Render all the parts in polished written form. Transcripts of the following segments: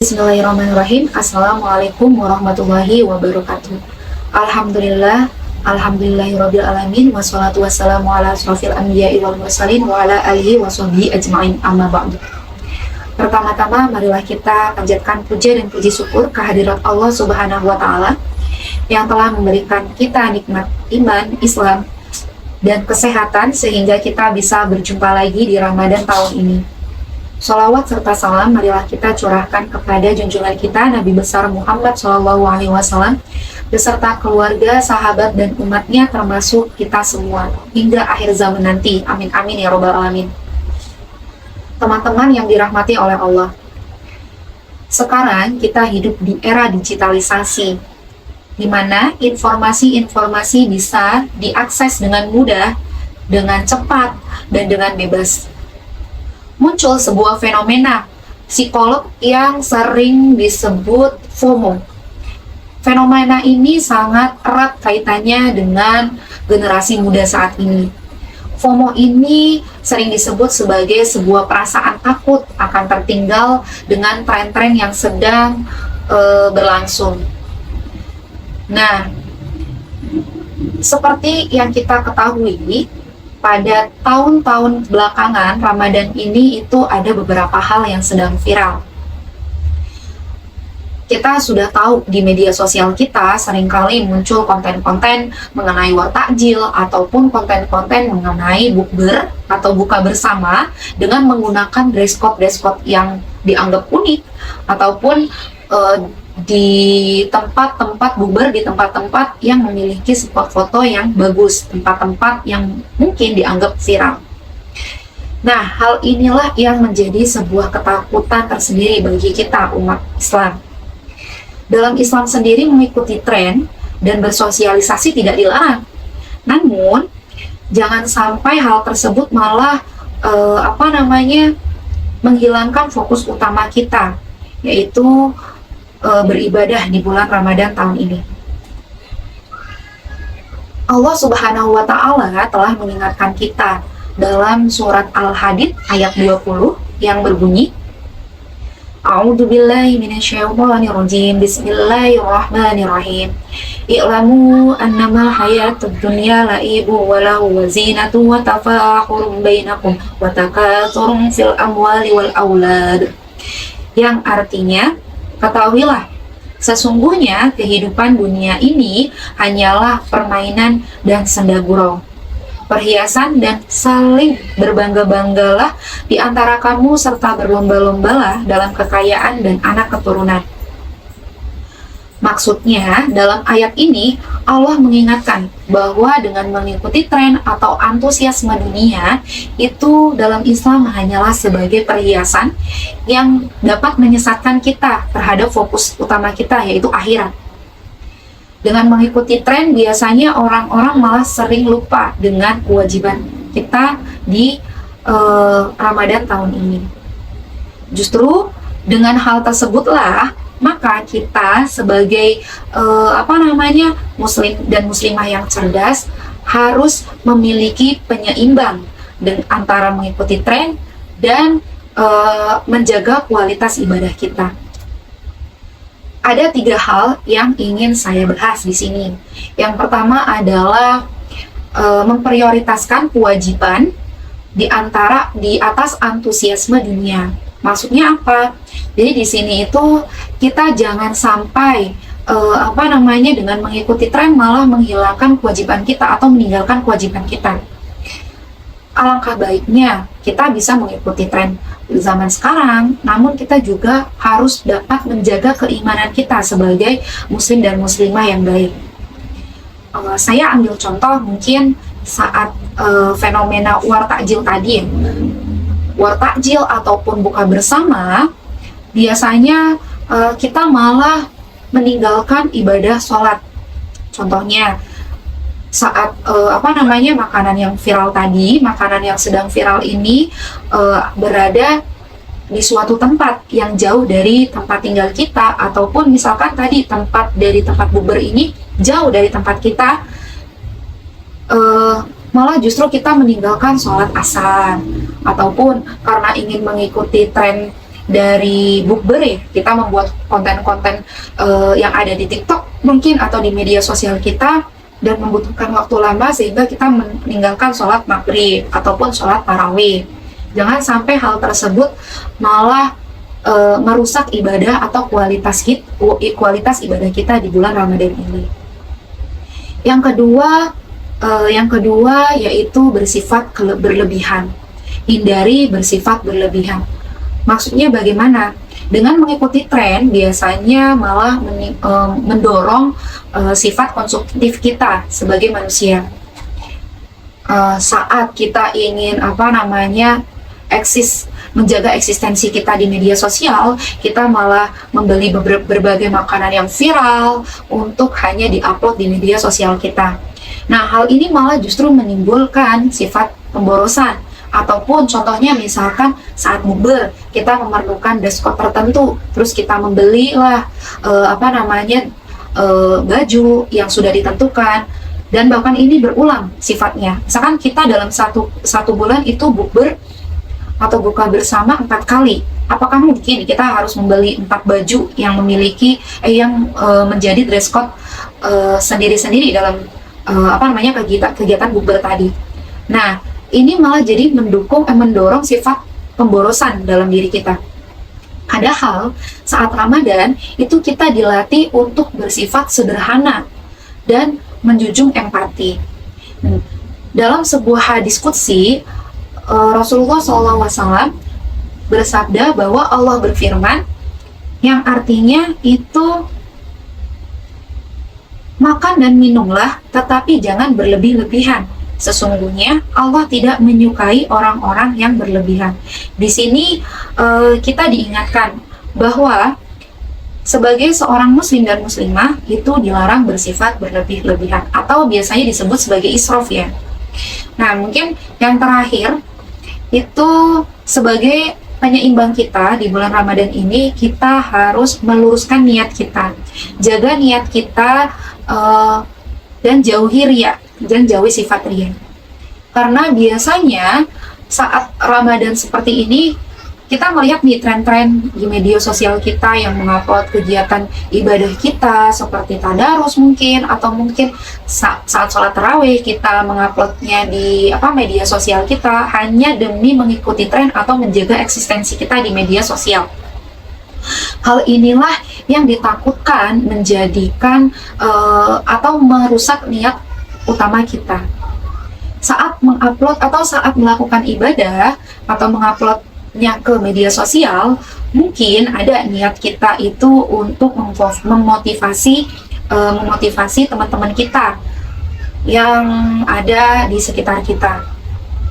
Bismillahirrahmanirrahim. Assalamualaikum warahmatullahi wabarakatuh. Alhamdulillah, alhamdulillahirabbil alamin, wassalatu wassalamu ala asyrofil anbiya'i wal mursalin wa ala alihi washabihi ajma'in, amma ba'du. Pertama-tama marilah kita panjatkan puja dan puji syukur kehadirat Allah Subhanahu wa taala yang telah memberikan kita nikmat iman, Islam dan kesehatan sehingga kita bisa berjumpa lagi di Ramadan tahun ini. Sholawat serta salam marilah kita curahkan kepada junjungan kita Nabi besar Muhammad SAW beserta keluarga, sahabat, dan umatnya termasuk kita semua hingga akhir zaman nanti. Amin amin ya robbal alamin. Teman-teman yang dirahmati oleh Allah, sekarang kita hidup di era digitalisasi di mana informasi-informasi bisa diakses dengan mudah, dengan cepat, dan dengan bebas. Muncul sebuah fenomena psikolog yang sering disebut FOMO. Fenomena ini sangat erat kaitannya dengan generasi muda saat ini. FOMO ini sering disebut sebagai sebuah perasaan takut akan tertinggal dengan tren-tren yang sedang berlangsung. Nah, seperti yang kita ketahui, pada tahun-tahun belakangan Ramadan ini itu ada beberapa hal yang sedang viral. Kita sudah tahu di media sosial kita seringkali muncul konten-konten mengenai war takjil ataupun konten-konten mengenai bukber atau buka bersama dengan menggunakan dress code yang dianggap unik ataupun di tempat-tempat bukber, di tempat-tempat yang memiliki spot foto yang bagus, tempat-tempat yang mungkin dianggap viral. Nah, hal inilah yang menjadi sebuah ketakutan tersendiri bagi kita umat Islam. Dalam Islam sendiri mengikuti tren dan bersosialisasi tidak dilarang. Namun, jangan sampai hal tersebut malah menghilangkan fokus utama kita, yaitu beribadah di bulan Ramadan tahun ini. Allah Subhanahu wa taala telah mengingatkan kita dalam surat Al-Hadid ayat 20 yang berbunyi, A'udzubillahi minasyaitonirrajim. Bismillahirrahmanirrahim. I'lamu annama hayatud dunya la'ibu wa lahu wa zinatu wa tafakhurun bainakum wa takatsurun fil amwali wal aulad. Yang artinya, ketahuilah, sesungguhnya kehidupan dunia ini hanyalah permainan dan senda gurau, perhiasan dan saling berbangga-banggalah di antara kamu serta berlomba-lombalah dalam kekayaan dan anak keturunan. Maksudnya, dalam ayat ini Allah mengingatkan bahwa dengan mengikuti tren atau antusiasme dunia itu dalam Islam hanyalah sebagai perhiasan yang dapat menyesatkan kita terhadap fokus utama kita, yaitu akhirat. Dengan mengikuti tren biasanya orang-orang malah sering lupa dengan kewajiban kita di Ramadan tahun ini. Justru dengan hal tersebutlah maka kita sebagai muslim dan muslimah yang cerdas harus memiliki penyeimbang antara mengikuti tren dan menjaga kualitas ibadah kita. Ada 3 hal yang ingin saya bahas di sini. Yang pertama adalah memprioritaskan kewajiban di atas antusiasme dunia. Maksudnya apa? Jadi di sini itu kita jangan sampai dengan mengikuti tren malah menghilangkan kewajiban kita atau meninggalkan kewajiban kita. Alangkah baiknya kita bisa mengikuti tren zaman sekarang, namun kita juga harus dapat menjaga keimanan kita sebagai muslim dan muslimah yang baik. Saya ambil contoh mungkin saat fenomena war takjil tadi ya. War takjil ataupun buka bersama, biasanya kita malah meninggalkan ibadah sholat. Contohnya saat makanan yang viral tadi, makanan yang sedang viral ini berada di suatu tempat yang jauh dari tempat tinggal kita, ataupun misalkan tadi tempat bukber ini jauh dari tempat kita, malah justru kita meninggalkan sholat asar, ataupun karena ingin mengikuti tren dari bukber ya, kita membuat konten-konten yang ada di TikTok mungkin atau di media sosial kita, dan membutuhkan waktu lama sehingga kita meninggalkan sholat maghrib ataupun sholat tarawih. Jangan sampai hal tersebut malah merusak ibadah atau kualitas ibadah kita di bulan Ramadan ini. Yang kedua yaitu bersifat berlebihan. Hindari bersifat berlebihan. Maksudnya bagaimana? Dengan mengikuti tren biasanya malah mendorong sifat konsumtif kita sebagai manusia. Saat kita ingin menjaga eksistensi kita di media sosial, kita malah membeli berbagai makanan yang viral untuk hanya diupload di media sosial kita. Nah, hal ini malah justru menimbulkan sifat pemborosan. Ataupun contohnya misalkan saat bukber, kita memerlukan dress code tertentu, terus kita membelilah baju yang sudah ditentukan, dan bahkan ini berulang sifatnya. Misalkan kita dalam satu bulan itu bukber atau buka bersama 4 kali. Apakah mungkin kita harus membeli 4 baju yang memiliki menjadi dress code sendiri-sendiri dalam kegiatan bukber tadi? Nah, ini malah jadi mendorong sifat pemborosan dalam diri kita. Padahal saat Ramadan itu kita dilatih untuk bersifat sederhana dan menjunjung empati. Dalam sebuah hadis qudsi, Rasulullah SAW bersabda bahwa Allah berfirman, yang artinya itu makan dan minumlah, tetapi jangan berlebih-lebihan. Sesungguhnya Allah tidak menyukai orang-orang yang berlebihan. Di sini kita diingatkan bahwa sebagai seorang muslim dan muslimah itu dilarang bersifat berlebih-lebihan atau biasanya disebut sebagai israf ya. Nah, mungkin yang terakhir itu sebagai penyeimbang kita di bulan Ramadan ini, kita harus meluruskan niat kita, jaga niat kita dan jauhi riya, dan jauhi sifat riya. Karena biasanya saat Ramadan seperti ini kita melihat nih tren-tren di media sosial kita yang mengupload kegiatan ibadah kita seperti tadarus mungkin, atau mungkin saat sholat tarawih kita menguploadnya di media sosial kita hanya demi mengikuti tren atau menjaga eksistensi kita di media sosial. Hal inilah yang ditakutkan menjadikan atau merusak niat utama kita. Saat mengupload atau saat melakukan ibadah atau menguploadnya ke media sosial, mungkin ada niat kita itu untuk memotivasi teman-teman kita yang ada di sekitar kita.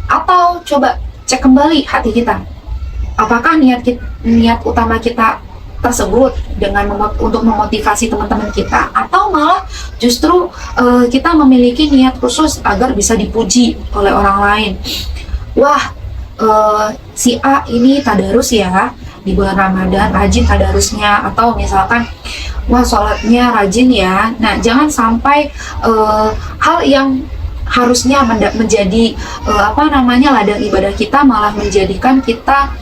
Atau coba cek kembali hati kita, apakah niat utama kita tersebut untuk memotivasi teman-teman kita, atau malah justru kita memiliki niat khusus agar bisa dipuji oleh orang lain. Wah, si A ini tadarus ya di bulan Ramadan, rajin tadarusnya, atau misalkan wah sholatnya rajin ya. Nah, jangan sampai hal yang harusnya menjadi ladang ibadah kita malah menjadikan kita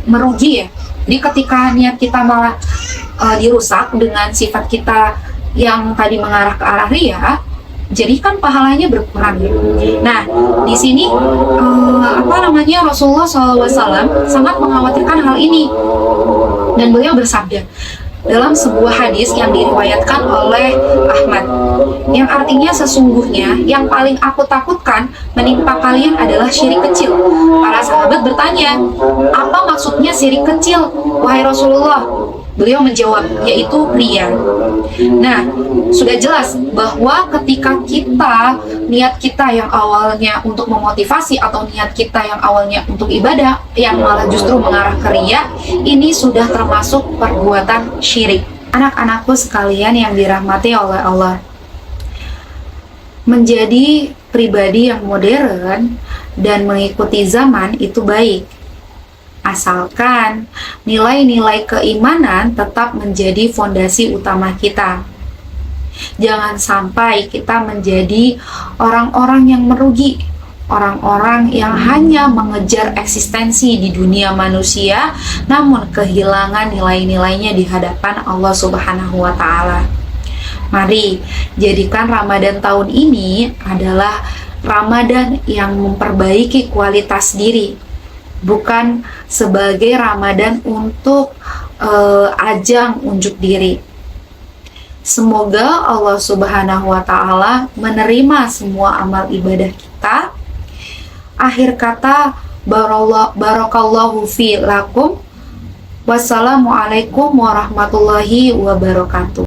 merugi ya. Jadi ketika niat kita malah dirusak dengan sifat kita yang tadi mengarah ke arah riya, jadi kan pahalanya berkurang. Nah, di sini Rasulullah SAW sangat mengkhawatirkan hal ini, dan beliau bersabda dalam sebuah hadis yang diriwayatkan oleh Ahmad, yang artinya sesungguhnya yang paling aku takutkan menimpa kalian adalah syirik kecil. Para sahabat bertanya, apa maksudnya syirik kecil, wahai Rasulullah? Beliau menjawab, yaitu riya. Nah, sudah jelas bahwa ketika niat kita yang awalnya untuk memotivasi atau niat kita yang awalnya untuk ibadah yang malah justru mengarah ke riya, ini sudah termasuk perbuatan syirik. Anak-anakku sekalian yang dirahmati oleh Allah, menjadi pribadi yang modern dan mengikuti zaman itu baik, asalkan nilai-nilai keimanan tetap menjadi fondasi utama kita. Jangan sampai kita menjadi orang-orang yang merugi orang-orang yang hanya mengejar eksistensi di dunia manusia, namun kehilangan nilai-nilainya di hadapan Allah Subhanahu wa Ta'ala. Mari jadikan Ramadan tahun ini adalah Ramadan yang memperbaiki kualitas diri, bukan sebagai Ramadan untuk ajang unjuk diri. Semoga Allah Subhanahu wa Ta'ala menerima semua amal ibadah kita. Akhir kata, barakallahu fi lakum. Wassalamualaikum warahmatullahi wabarakatuh.